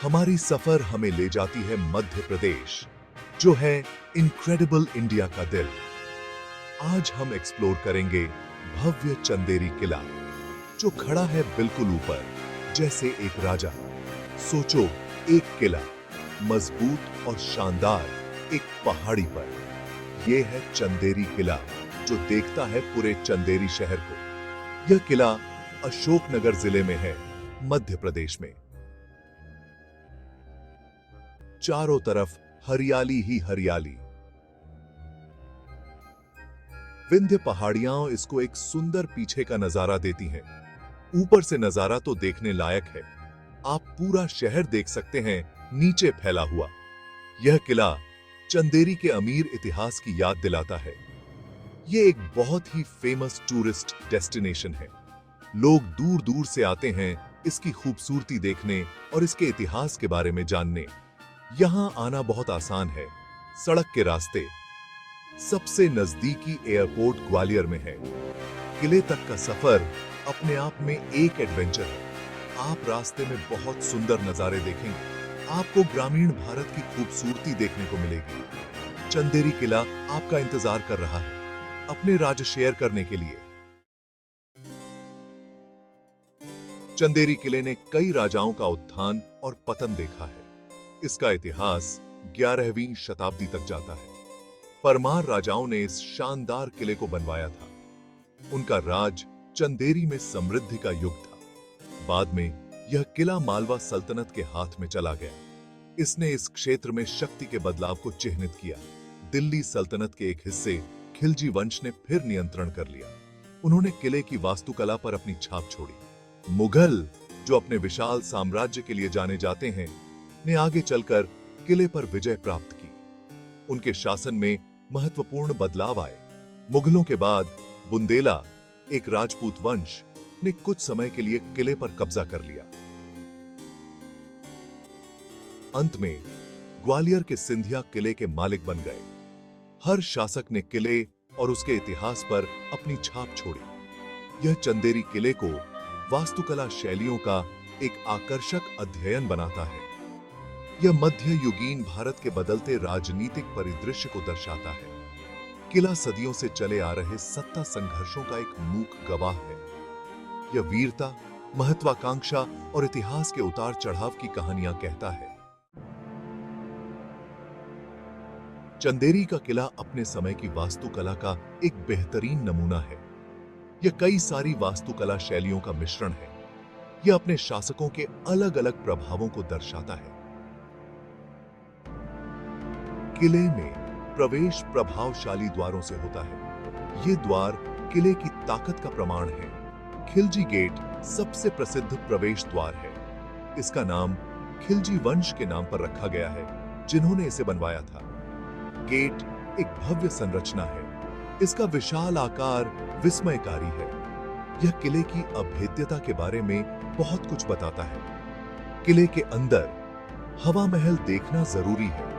हमारी सफर हमें ले जाती है मध्य प्रदेश, जो है इनक्रेडिबल इंडिया का दिल। आज हम एक्सप्लोर करेंगे भव्य चंदेरी किला, जो खड़ा है बिल्कुल ऊपर, जैसे एक राजा। सोचो, एक किला मजबूत और शानदार एक पहाड़ी पर। यह है चंदेरी किला, जो देखता है पूरे चंदेरी शहर को। यह किला अशोकनगर जिले में है, मध्य प्रदेश में। चारों तरफ हरियाली ही हरियाली। विंध्य पहाड़ियां इसको एक सुंदर पीछे का नजारा देती हैं। ऊपर से नजारा तो देखने लायक है। आप पूरा शहर देख सकते हैं नीचे फैला हुआ। यह किला चंदेरी के अमीर इतिहास की याद दिलाता है। यह एक बहुत ही फेमस टूरिस्ट डेस्टिनेशन है। लोग दूर दूर से आते हैं इसकी खूबसूरती देखने और इसके इतिहास के बारे में जानने। यहां आना बहुत आसान है। सड़क के रास्ते, सबसे नजदीकी एयरपोर्ट ग्वालियर में है। किले तक का सफर अपने आप में एक एडवेंचर है। आप रास्ते में बहुत सुंदर नजारे देखेंगे। आपको ग्रामीण भारत की खूबसूरती देखने को मिलेगी। चंदेरी किला आपका इंतजार कर रहा है, अपने राज शेयर करने के लिए। चंदेरी किले ने कई राजाओं का उत्थान और पतन देखा है। इसका इतिहास 11वीं शताब्दी तक जाता है। परमार राजाओं ने इस शानदार किले को बनवाया था। उनका राज चंदेरी में समृद्धि का युग था। बाद में यह किला मालवा सल्तनत के हाथ में चला गया। इसने इस क्षेत्र में शक्ति के बदलाव को चिह्नित किया। दिल्ली सल्तनत के एक हिस्से खिलजी वंश ने फिर नियंत्रण कर लिया। उन्होंने किले की वास्तुकला पर अपनी छाप छोड़ी। मुगल, जो अपने विशाल साम्राज्य के लिए जाने जाते हैं, ने आगे चलकर किले पर विजय प्राप्त की। उनके शासन में महत्वपूर्ण बदलाव आए। मुगलों के बाद बुंदेला, एक राजपूत वंश, ने कुछ समय के लिए किले पर कब्जा कर लिया। अंत में ग्वालियर के सिंधिया किले के मालिक बन गए। हर शासक ने किले और उसके इतिहास पर अपनी छाप छोड़ी। यह चंदेरी किले को वास्तुकला शैलियों का एक आकर्षक अध्ययन बनाता है। यह मध्य युगीन भारत के बदलते राजनीतिक परिदृश्य को दर्शाता है। किला सदियों से चले आ रहे सत्ता संघर्षों का एक मूक गवाह है। यह वीरता, महत्वाकांक्षा और इतिहास के उतार चढ़ाव की कहानियां कहता है। चंदेरी का किला अपने समय की वास्तुकला का एक बेहतरीन नमूना है। यह कई सारी वास्तुकला शैलियों का मिश्रण है। यह अपने शासकों के अलग अलग प्रभावों को दर्शाता है। किले में प्रवेश प्रभावशाली द्वारों से होता है। ये द्वार किले की ताकत का प्रमाण है। खिलजी गेट सबसे प्रसिद्ध प्रवेश द्वार है। इसका नाम खिलजी वंश के नाम पर रखा गया है, जिन्होंने इसे बनवाया था। गेट एक भव्य संरचना है। इसका विशाल आकार विस्मयकारी है। यह किले की अभेद्यता के बारे में बहुत कुछ बताता है। किले के अंदर हवा महल देखना जरूरी है।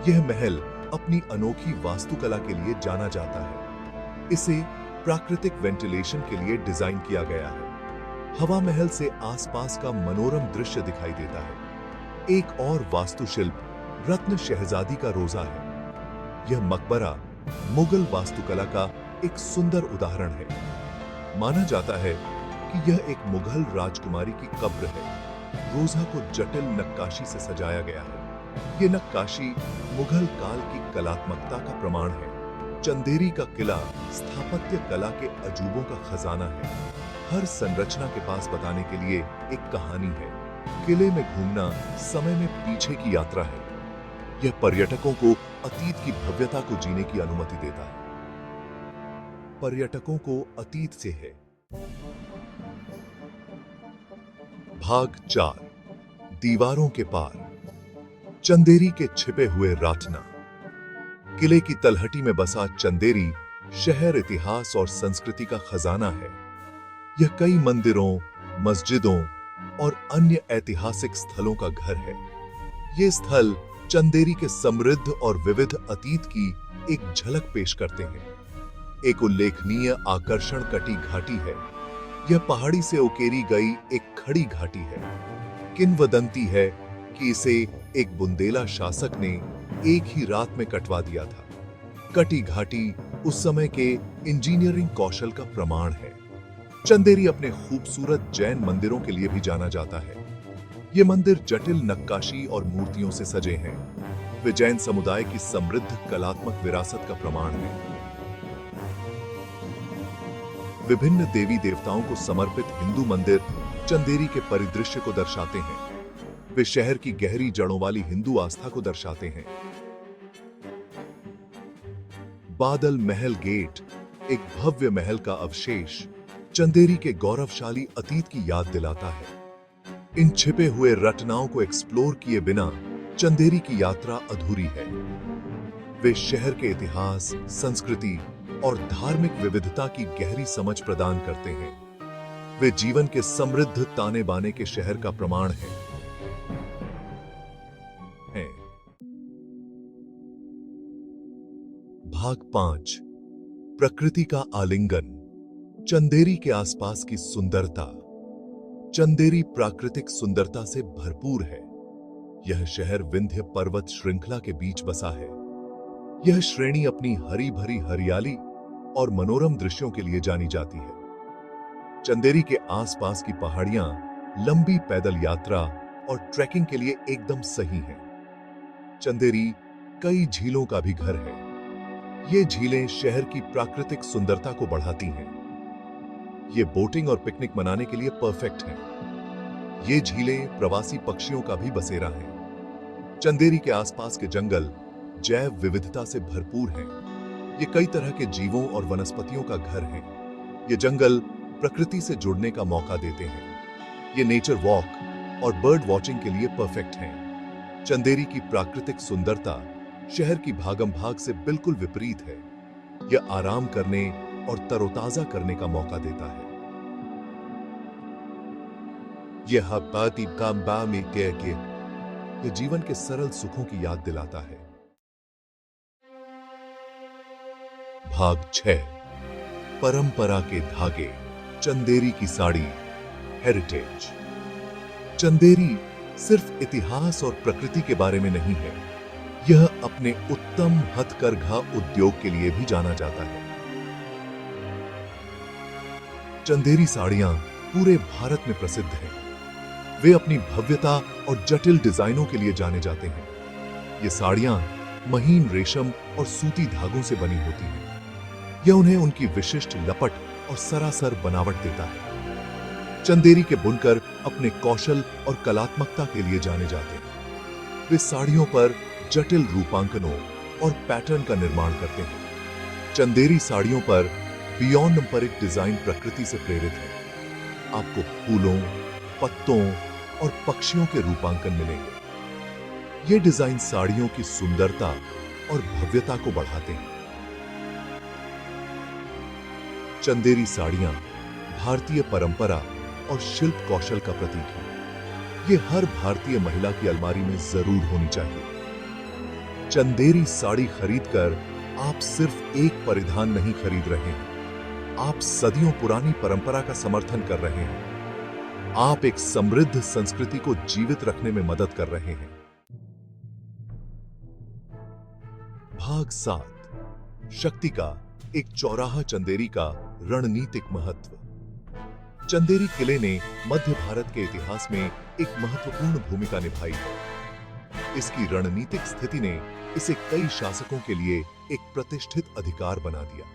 यह महल अपनी अनोखी वास्तुकला के लिए जाना जाता है। इसे प्राकृतिक वेंटिलेशन के लिए डिजाइन किया गया है। हवा महल से आसपास का मनोरम दृश्य दिखाई देता है। एक और वास्तुशिल्प रत्न शहजादी का रोजा है। यह मकबरा मुगल वास्तुकला का एक सुंदर उदाहरण है। माना जाता है कि यह एक मुगल राजकुमारी की कब्र है। रोजा को जटिल नक्काशी से सजाया गया है। यह नक्काशी मुगल काल की कलात्मकता का प्रमाण है। चंदेरी का किला स्थापत्य कला के अजूबों का खजाना है। हर संरचना के पास बताने के लिए एक कहानी है। किले में घूमना समय में पीछे की यात्रा है। यह पर्यटकों को अतीत की भव्यता को जीने की अनुमति देता है। पर्यटकों को अतीत से है। भाग 4, दीवारों के पार। चंदेरी के छिपे हुए राठना। किले की तलहटी में बसा चंदेरी शहर इतिहास और संस्कृति का खजाना है। यह कई मंदिरों, मस्जिदों और अन्य ऐतिहासिक स्थलों का घर है। ये स्थल चंदेरी के समृद्ध और विविध अतीत की एक झलक पेश करते हैं। एक उल्लेखनीय आकर्षण कटी घाटी है। यह पहाड़ी से उकेरी गई एक खड़ी घाटी है। किंवदंती है कि इसे एक बुंदेला शासक ने एक ही रात में कटवा दिया था। कटी घाटी उस समय के इंजीनियरिंग कौशल का प्रमाण है। चंदेरी अपने खूबसूरत जैन मंदिरों के लिए भी जाना जाता है। ये मंदिर जटिल नक्काशी और मूर्तियों से सजे हैं। वे जैन समुदाय की समृद्ध कलात्मक विरासत का प्रमाण है। विभिन्न देवी देवताओं को समर्पित हिंदू मंदिर चंदेरी के परिदृश्य को दर्शाते हैं। वे शहर की गहरी जड़ों वाली हिंदू आस्था को दर्शाते हैं। बादल महल गेट, एक भव्य महल का अवशेष, चंदेरी के गौरवशाली अतीत की याद दिलाता है। इन छिपे हुए रटनाओं को एक्सप्लोर किए बिना चंदेरी की यात्रा अधूरी है। वे शहर के इतिहास, संस्कृति और धार्मिक विविधता की गहरी समझ प्रदान करते हैं। वे जीवन के समृद्ध ताने बाने के शहर का प्रमाण है। भाग 5, प्रकृति का आलिंगन। चंदेरी के आसपास की सुंदरता। चंदेरी प्राकृतिक सुंदरता से भरपूर है। यह शहर विंध्य पर्वत श्रृंखला के बीच बसा है। यह श्रेणी अपनी हरी भरी हरियाली और मनोरम दृश्यों के लिए जानी जाती है। चंदेरी के आसपास की पहाड़ियां लंबी पैदल यात्रा और ट्रैकिंग के लिए एकदम सही हैं। चंदेरी कई झीलों का भी घर है। ये झीलें शहर की प्राकृतिक सुंदरता को बढ़ाती हैं। ये बोटिंग और पिकनिक मनाने के लिए परफेक्ट हैं। ये झीलें प्रवासी पक्षियों का भी बसेरा हैं। चंदेरी के आसपास के जंगल जैव विविधता से भरपूर हैं। ये कई तरह के जीवों और वनस्पतियों का घर हैं। ये जंगल प्रकृति से जुड़ने का मौका देते हैं। ये नेचर वॉक और बर्ड वॉचिंग के लिए परफेक्ट हैं। चंदेरी की प्राकृतिक सुंदरता शहर की भागम भाग से बिल्कुल विपरीत है। यह आराम करने और तरोताजा करने का मौका देता है। यह बाती काम्बा में यह जीवन के सरल सुखों की याद दिलाता है। भाग 6, परंपरा के धागे। चंदेरी की साड़ी, हेरिटेज। चंदेरी सिर्फ इतिहास और प्रकृति के बारे में नहीं है, यह अपने उत्तम हथकरघा उद्योग के लिए भी जाना जाता है। चंदेरी साड़ियां पूरे भारत में प्रसिद्ध हैं। वे अपनी भव्यता और जटिल डिजाइनों के लिए जाने जाते हैं। ये साड़ियां महीन रेशम और सूती धागों से बनी होती हैं। यह उन्हें उनकी विशिष्ट लपट और सरासर बनावट देता है। चंदेरी के बुनकर अपने कौशल और कलात्मकता के लिए जाने जाते हैं। वे साड़ियों पर जटिल रूपांकनों और पैटर्न का निर्माण करते हैं। चंदेरी साड़ियों पर पारंपरिक डिजाइन प्रकृति से प्रेरित है। आपको फूलों, पत्तों और पक्षियों के रूपांकन मिलेंगे। ये डिजाइन साड़ियों की सुंदरता और भव्यता को बढ़ाते हैं। चंदेरी साड़ियां भारतीय परंपरा और शिल्प कौशल का प्रतीक है। ये हर भारतीय महिला की अलमारी में जरूर होनी चाहिए। चंदेरी साड़ी खरीदकर आप सिर्फ एक परिधान नहीं खरीद रहे हैं, आप सदियों पुरानी परंपरा का समर्थन कर रहे हैं। आप एक समृद्ध संस्कृति को जीवित रखने में मदद कर रहे हैं। भाग 7, शक्ति का एक चौराहा। चंदेरी का रणनीतिक महत्व। चंदेरी किले ने मध्य भारत के इतिहास में एक महत्वपूर्ण भूमिका निभाई है। इसकी रणनीतिक स्थिति ने इसे कई शासकों के लिए एक प्रतिष्ठित अधिकार बना दिया।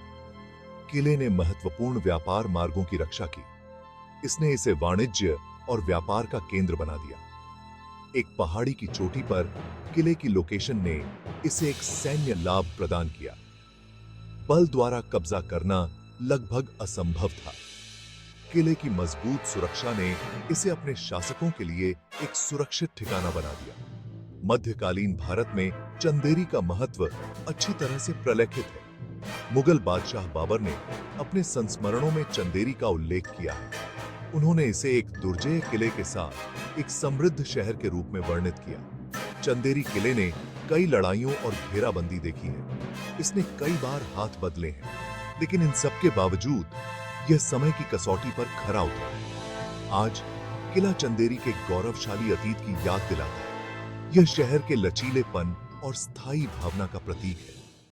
किले ने महत्वपूर्ण व्यापार मार्गों की रक्षा की। इसने इसे वाणिज्य और व्यापार का केंद्र बना दिया। एक पहाड़ी की चोटी पर किले की लोकेशन ने इसे एक सैन्य लाभ प्रदान किया। बल द्वारा कब्जा करना लगभग असंभव था। किले की मजबूत सुरक्षा ने इसे अपने शासकों के लिए एक सुरक्षित ठिकाना बना दिया। मध्यकालीन भारत में चंदेरी का महत्व अच्छी तरह से प्रलेखित है। मुगल बादशाह बाबर ने अपने संस्मरणों में चंदेरी का उल्लेख किया है। उन्होंने इसे एक दुर्जेय किले के साथ एक समृद्ध शहर के रूप में वर्णित किया। चंदेरी किले ने कई लड़ाइयों और घेराबंदी देखी है। इसने कई बार हाथ बदले हैं, लेकिन इन सब के बावजूद यह समय की कसौटी पर खरा उतरा। आज किला चंदेरी के गौरवशाली अतीत की याद दिलाता है। यह शहर के लचीलेपन और स्थायी भावना का प्रतीक है।